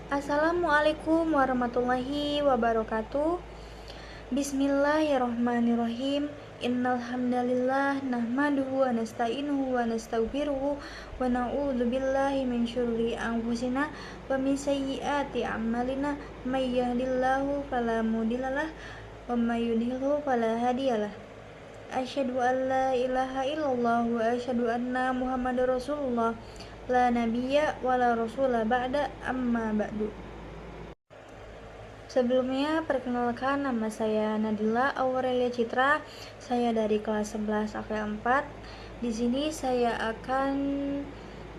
Assalamualaikum warahmatullahi wabarakatuh. Bismillahirrahmanirrahim. Innal hamdalillah nahmaduhu wa nasta'inuhu wa nastaghfiruhu wa na'udzu billahi min syururi anfusina wa min sayyiati a'malina. May yahdihillahu fala mudhillalah wa may yudhlilhu fala hadiyalah. Asyhadu an la ilaha illallah wa asyhadu anna Muhammadar Rasulullah. La nabiyya wa la rasula ba'da amma ba'du. Sebelumnya, perkenalkan, nama saya Nadila Aurelia Citra. Saya dari kelas 11 AKL 4. Di sini saya akan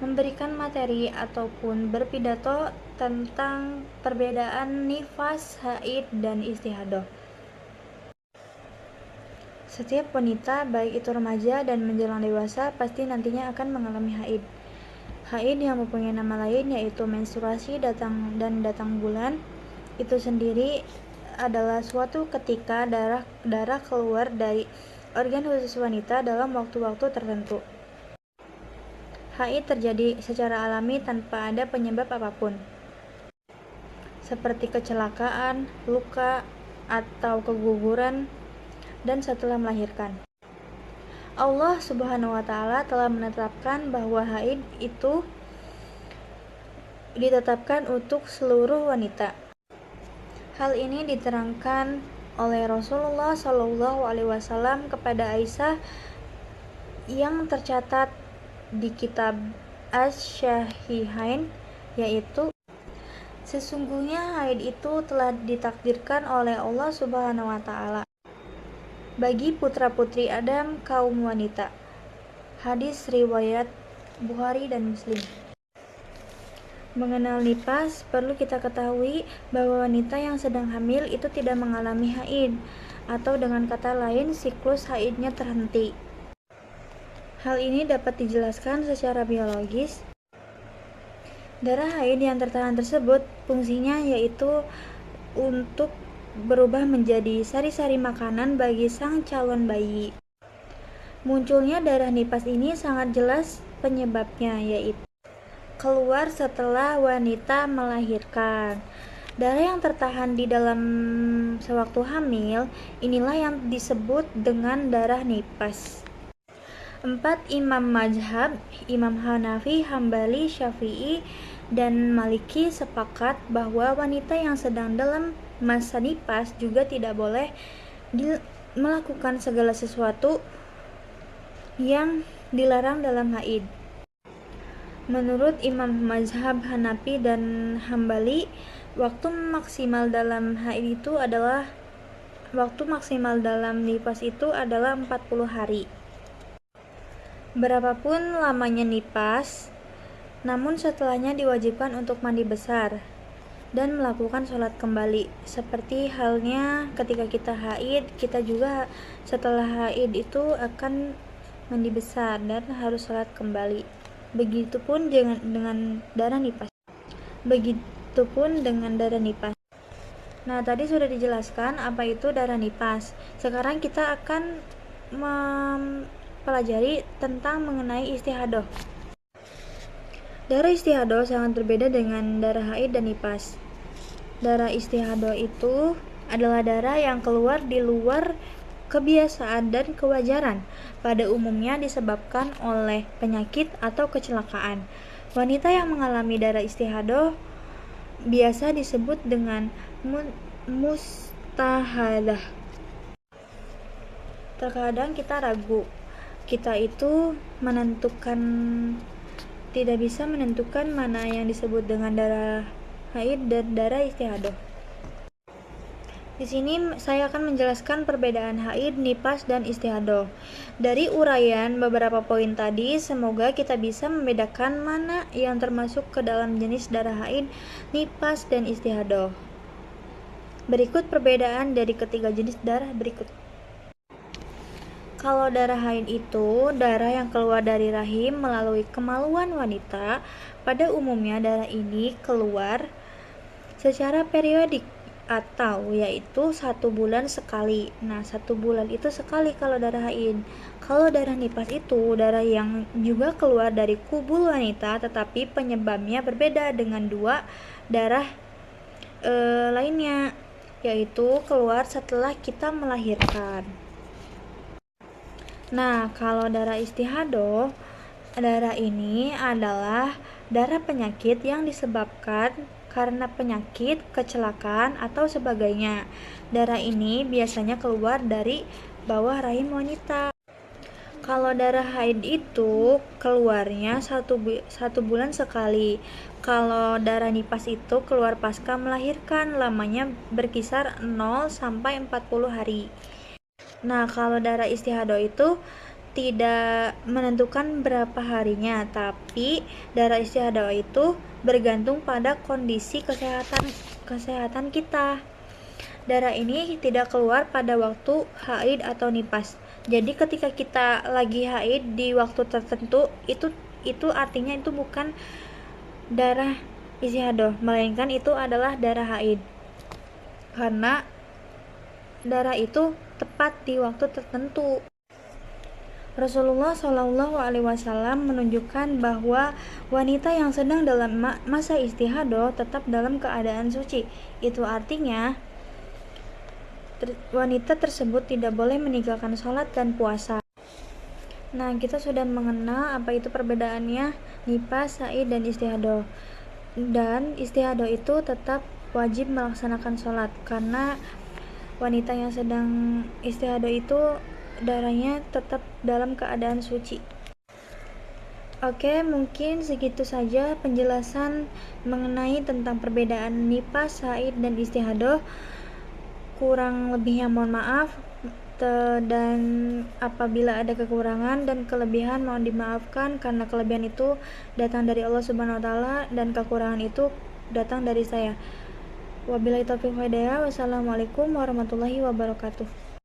memberikan materi ataupun berpidato tentang perbedaan nifas, haid, dan istihadah. Setiap wanita, baik itu remaja dan menjelang dewasa, pasti nantinya akan mengalami haid. Haid yang mempunyai nama lain yaitu menstruasi datang bulan. Itu sendiri adalah suatu ketika darah keluar dari organ khusus wanita dalam waktu-waktu tertentu. Haid terjadi secara alami tanpa ada penyebab apapun, seperti kecelakaan, luka, atau keguguran, dan setelah melahirkan. Allah Subhanahu wa Ta'ala telah menetapkan bahwa haid itu ditetapkan untuk seluruh wanita. Hal ini diterangkan oleh Rasulullah Shallallahu Alaihi Wasallam kepada Aisyah yang tercatat di kitab Asy-Syahihain, yaitu sesungguhnya haid itu telah ditakdirkan oleh Allah Subhanahu wa Ta'ala bagi putra-putri Adam kaum wanita. Hadis riwayat Bukhari dan Muslim. Mengenal nifas, perlu kita ketahui bahwa wanita yang sedang hamil itu tidak mengalami haid, atau dengan kata lain siklus haidnya terhenti. Hal ini dapat dijelaskan secara biologis. Darah haid yang tertahan tersebut fungsinya yaitu untuk berubah menjadi sari-sari makanan bagi sang calon bayi. Munculnya darah nifas ini sangat jelas penyebabnya, yaitu keluar setelah wanita melahirkan. Darah yang tertahan di dalam sewaktu hamil, inilah yang disebut dengan darah nifas. 4 imam mazhab, Imam Hanafi, Hambali, Syafi'i, dan Maliki sepakat bahwa wanita yang sedang dalam masa nifas juga tidak boleh melakukan segala sesuatu yang dilarang dalam haid. Menurut Imam mazhab Hanafi dan Hambali, waktu maksimal dalam nifas itu adalah 40 hari. Berapapun lamanya nifas, namun setelahnya diwajibkan untuk mandi besar dan melakukan sholat kembali. Seperti halnya ketika kita haid, kita juga setelah haid itu akan mandi besar dan harus sholat kembali. Begitupun dengan darah nifas. Nah, tadi sudah dijelaskan apa itu darah nifas. Sekarang kita akan mempelajari tentang mengenai istihadah. Darah istihadah sangat berbeda dengan darah haid dan nifas. Darah istihadah itu adalah darah yang keluar di luar kebiasaan dan kewajaran, pada umumnya disebabkan oleh penyakit atau kecelakaan. Wanita yang mengalami darah istihadah biasa disebut dengan mustahadah. Terkadang kita ragu, kita itu tidak bisa menentukan mana yang disebut dengan darah haid dan darah istihadah. Di sini saya akan menjelaskan perbedaan haid, nifas, dan istihadah. Dari uraian beberapa poin tadi, semoga kita bisa membedakan mana yang termasuk ke dalam jenis darah haid, nifas, dan istihadah. Berikut perbedaan dari ketiga jenis darah berikut. Kalau darah haid itu darah yang keluar dari rahim melalui kemaluan wanita. Pada umumnya darah ini keluar secara periodik atau yaitu 1 bulan sekali. Nah, 1 bulan itu sekali kalau darah haid. Kalau darah nifas itu darah yang juga keluar dari kubul wanita, tetapi penyebabnya berbeda dengan 2 darah lainnya, yaitu keluar setelah kita melahirkan. Nah, kalau darah istihadah, darah ini adalah darah penyakit yang disebabkan karena penyakit, kecelakaan, atau sebagainya. Darah ini biasanya keluar dari bawah rahim wanita. Kalau darah haid itu keluarnya 1 bulan sekali. Kalau darah nifas itu keluar pasca melahirkan, lamanya berkisar 0 sampai 40 hari. Nah, kalau darah istihadah itu tidak menentukan berapa harinya, tapi darah istihadah itu bergantung pada kondisi kesehatan kita. Darah ini tidak keluar pada waktu haid atau nifas. Jadi ketika kita lagi haid di waktu tertentu, itu artinya itu bukan darah istihadah, melainkan itu adalah darah haid. Karena darah itu tepat di waktu tertentu. Rasulullah SAW menunjukkan bahwa wanita yang sedang dalam masa istihadah tetap dalam keadaan suci. Itu artinya wanita tersebut tidak boleh meninggalkan sholat dan puasa. Nah, kita sudah mengenal apa itu perbedaannya nifas, haid, dan istihadah. Dan istihadah itu tetap wajib melaksanakan sholat, karena wanita yang sedang istihadah itu darahnya tetap dalam keadaan suci. Oke, mungkin segitu saja penjelasan mengenai tentang perbedaan nifas, haid, dan istihadah. Kurang lebihnya mohon maaf, dan apabila ada kekurangan dan kelebihan mohon dimaafkan, karena kelebihan itu datang dari Allah Subhanahu wa taala dan kekurangan itu datang dari saya. Wabillahi taufiq wal hidayah. Wassalamualaikum warahmatullahi wabarakatuh.